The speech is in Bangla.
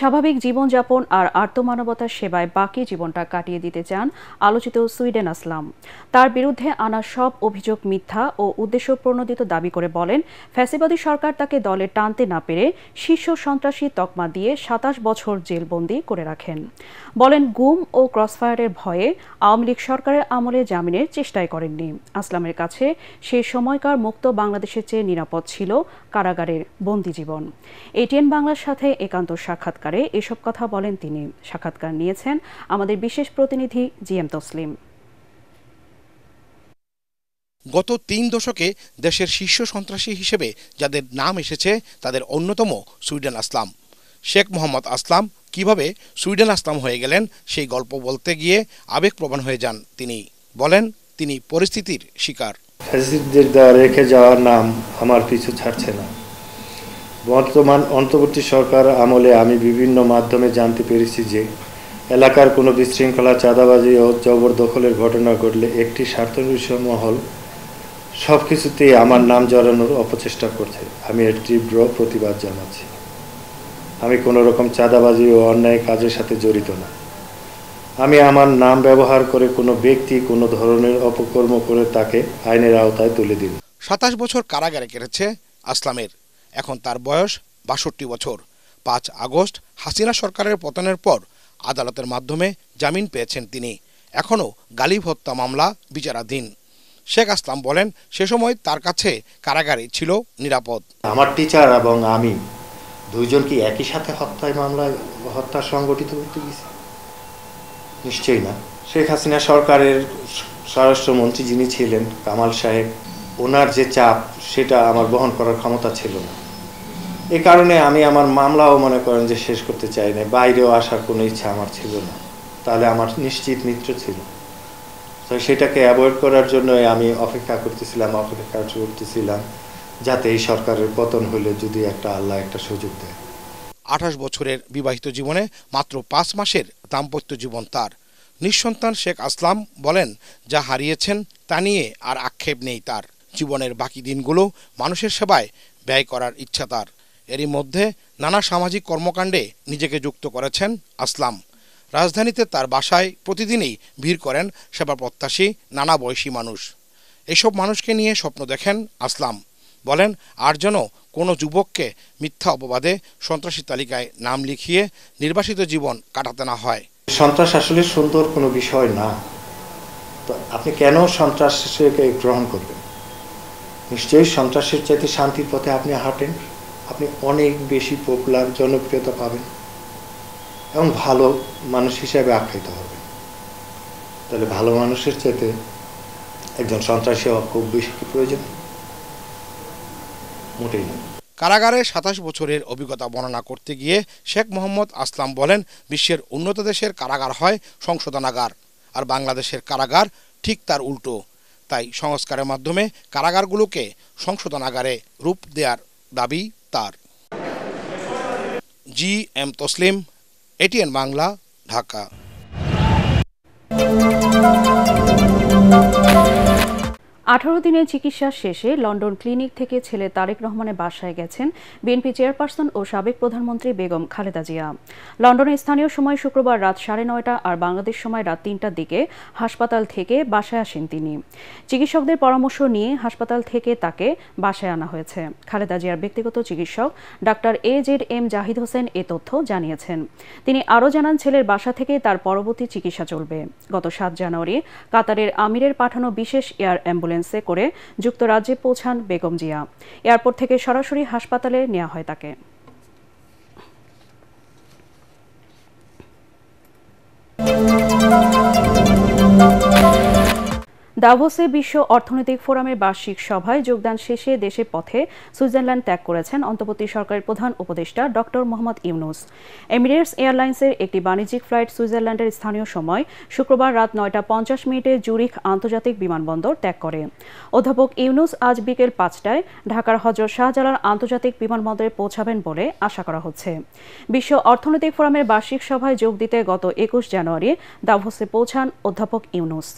স্বাভাবিক জীবনযাপন আর আর্তমানবতার সেবায় বাকি জীবনটা কাটিয়ে দিতে চান আলোচিত সুইডেন আসলাম। তার বিরুদ্ধে আনা সব অভিযোগ মিথ্যা ও উদ্দেশ্যপ্রণোদিত দাবি করে বলেন, ফ্যাসিবাদী সরকার তাকে দলে টানতে না পেরে শীর্ষ সন্ত্রাসী তকমা দিয়ে ২৭ বছর জেলবন্দি করে রাখেন। বলেন, গুম ও ক্রসফায়ারের ভয়ে আওয়ামী লীগ সরকারের আমলে জামিনের চেষ্টাই করেননি। আসলামের কাছে সেই সময়কার মুক্ত বাংলাদেশের চেয়ে নিরাপদ ছিল কারাগারের বন্দি জীবন। এটিএন বাংলার সাথে একান্ত সাক্ষাৎকারে এসব কথা বলেন তিনি। সাক্ষাৎকার নিয়েছেন আমাদের বিশেষ প্রতিনিধি জিএম তসলিম। গত ৩ দশকে দেশের শীর্ষ সন্ত্রাসী হিসেবে যাদের নাম এসেছে তাদের অন্যতম সুইডেন আসলাম। শেখ মোহাম্মদ আসলাম কিভাবে সুইডেন আসলাম হয়ে গেলেন সেই গল্প বলতে গিয়ে আবেগপ্রবণ হয়ে যান তিনি। বলেন, তিনি পরিস্থিতির শিকার। ফ্যাসিস্টদের দ্বারা রেখে যাওয়ার নাম আমার পিছু ছাড়ছে না। বর্তমান অন্তর্বর্তী সরকার আমলে আমি বিভিন্ন মাধ্যমে জানতে পেরেছি যে এলাকার কোনো বিশৃঙ্খলা, চাঁদাবাজি ও জবরদখলের ঘটনা ঘটলে একটি স্বার্থন্বেষী মহল সব কিছুতেই আমার নাম জড়ানোর অপচেষ্টা করছে। আমি এর তীব্র প্রতিবাদ জানাচ্ছি। আমি কোনো রকম চাঁদাবাজি ও অন্যায় কাজের সাথে জড়িত না। আমি আমার নাম ব্যবহার করে কোনো ব্যক্তি কোনো ধরনের অপকর্ম করে তাকে আইনের আওতায় তুলে দিন। ২৭ বছর কারাগারে কেটেছে আসলামের। এখন তার বয়স ৬২ বছর। ৫ আগস্ট হাসিনা সরকারের পতনের পর আদালতের মাধ্যমে জামিন পেয়েছেন তিনি। এখনও গালিব হত্যা মামলা বিচারাধীন। শেখ আসলাম বলেন, সে সময় তার কাছে কারাগারে ছিল নিরাপদ। আমার টিচার এবং আমি দুইজন কি একই সাথে হত্যা সংগঠিত করতে গেছি? নিশ্চয়ই না। শেখ হাসিনা সরকারের স্বরাষ্ট্রমন্ত্রী যিনি ছিলেন কামাল সাহেব, ওনার যে চাপ সেটা আমার বহন করার ক্ষমতা ছিল না। এই কারণে আমি আমার মামলাও মনে করেন যে শেষ করতে চাই না। বাইরেও আসার কোনো ইচ্ছা আমার ছিল না। তাহলে আমার নিশ্চিত মৃত্যু ছিল। তো সেটাকে অ্যাভয়েড করার জন্য আমি অপেক্ষা করতেছিলাম যাতে এই সরকারের পতন হলে যদি আল্লাহ একটা সুযোগ দেয়। ২৮ বছরের বিবাহিত জীবনে মাত্র ৫ মাসের দাম্পত্য জীবন তার। নিঃসন্তান শেখ আসলাম বলেন, যা হারিয়েছেন তা নিয়ে আর আক্ষেপ নেই তার। জীবনের বাকি দিনগুলো মানুষের সেবায় ব্যয় করার ইচ্ছা তার। এরই মধ্যে নানা সামাজিক কর্মকাণ্ডে নিজেকে যুক্ত করেছেন আসলাম। রাজধানীতে তার বাসায় প্রতিদিনই ভিড় করেন সেবা প্রত্যাশী নানা বয়সী মানুষ। এসব মানুষকে নিয়ে স্বপ্ন দেখেন আসলাম। বলেন, আর যেন কোনো যুবককে মিথ্যা অপবাদে সন্ত্রাসী তালিকায় নাম লিখিয়ে নির্বাসিত জীবন কাটাতে না হয়। সন্ত্রাস আসলে সুন্দর কোনো বিষয় না। তো আপনি কেন সন্ত্রাসকে গ্রহণ করবেন? নিশ্চয়ই সন্ত্রাসের চাইতে শান্তির পথে আপনি হাঁটেন, আপনি অনেক বেশি পপুলার, জনপ্রিয়তা পাবেন এবং ভালো মানুষ হিসেবে আখ্যায়িত হবেন। তাহলে ভালো মানুষের চাইতে একজন সন্ত্রাসী হওয়া খুব বেশি কি প্রয়োজন? মোটেই না। কারাগারে ২৭ বছরের অভিজ্ঞতা বর্ণনা করতে গিয়ে শেখ মোহাম্মদ আসলাম বলেন, বিশ্বের উন্নত দেশের কারাগার হয় সংশোধনাগার, আর বাংলাদেশের কারাগার ঠিক তার উল্টো। তাই সংস্কারের মাধ্যমে কারাগারগুলোকে সংশোধনাগারে রূপ দেওয়ার দাবি তার। GM Taslim, ATN Bangla, Dhaka. ১৮ দিনের চিকিৎসা শেষে লন্ডন ক্লিনিক থেকে ছেলে তারেক রহমানের বাসায় গেছেন বিএনপি চেয়ারপারসন ও সাবেক প্রধানমন্ত্রী বেগম খালেদা জিয়া। লন্ডনের স্থানীয় সময় শুক্রবার রাত ৯:৩০ আর বাংলাদেশ সময় রাত ৩টার দিকে হাসপাতাল থেকে বাসায় আসেন তিনি। চিকিৎসকদের পরামর্শ নিয়ে হাসপাতাল থেকে তাকে বাসায় আনা হয়েছে। খালেদা জিয়ার ব্যক্তিগত চিকিৎসক ডাক্তার AZM জাহিদ হোসেন এ তথ্য জানিয়েছেন। তিনি আরও জানান, ছেলের বাসা থেকে তার পরবর্তী চিকিৎসা চলবে। গত ৭ জানুয়ারি কাতারের আমিরের পাঠানো বিশেষ এয়ার অ্যাম্বুলেন্সে করে যুক্তরাজ্যে পৌঁছান বেগম জিয়া। এয়ারপোর্ট থেকে সরাসরি হাসপাতালে নেওয়া হয় তাকে। দাভোসে বিশ্ব অর্থনৈতিক ফোরামের বার্ষিক সভায় যোগদান শেষে দেশের পথে সুইজারল্যান্ড ত্যাগ করেছেন অন্তর্বর্তী সরকারের প্রধান উপদেষ্টা ডক্টর মোহাম্মদ ইউনূস। এমিরেটস এয়ারলাইন্সের একটি বাণিজ্যিক ফ্লাইট সুইজারল্যান্ডের স্থানীয় সময় শুক্রবার রাত ৯:৫০ জুরিখ আন্তর্জাতিক বিমানবন্দর ত্যাগ করে। অধ্যাপক ইউনূস আজ বিকেল ৫টায় ঢাকার হযরত শাহজালাল আন্তর্জাতিক বিমানবন্দরে পৌঁছাবেন বলে আশা করা হচ্ছে। বিশ্ব অর্থনৈতিক ফোরামের বার্ষিক সভায় যোগ দিতে গত ২১ জানুয়ারি দাভোসে পৌঁছান অধ্যাপক ইউনূস।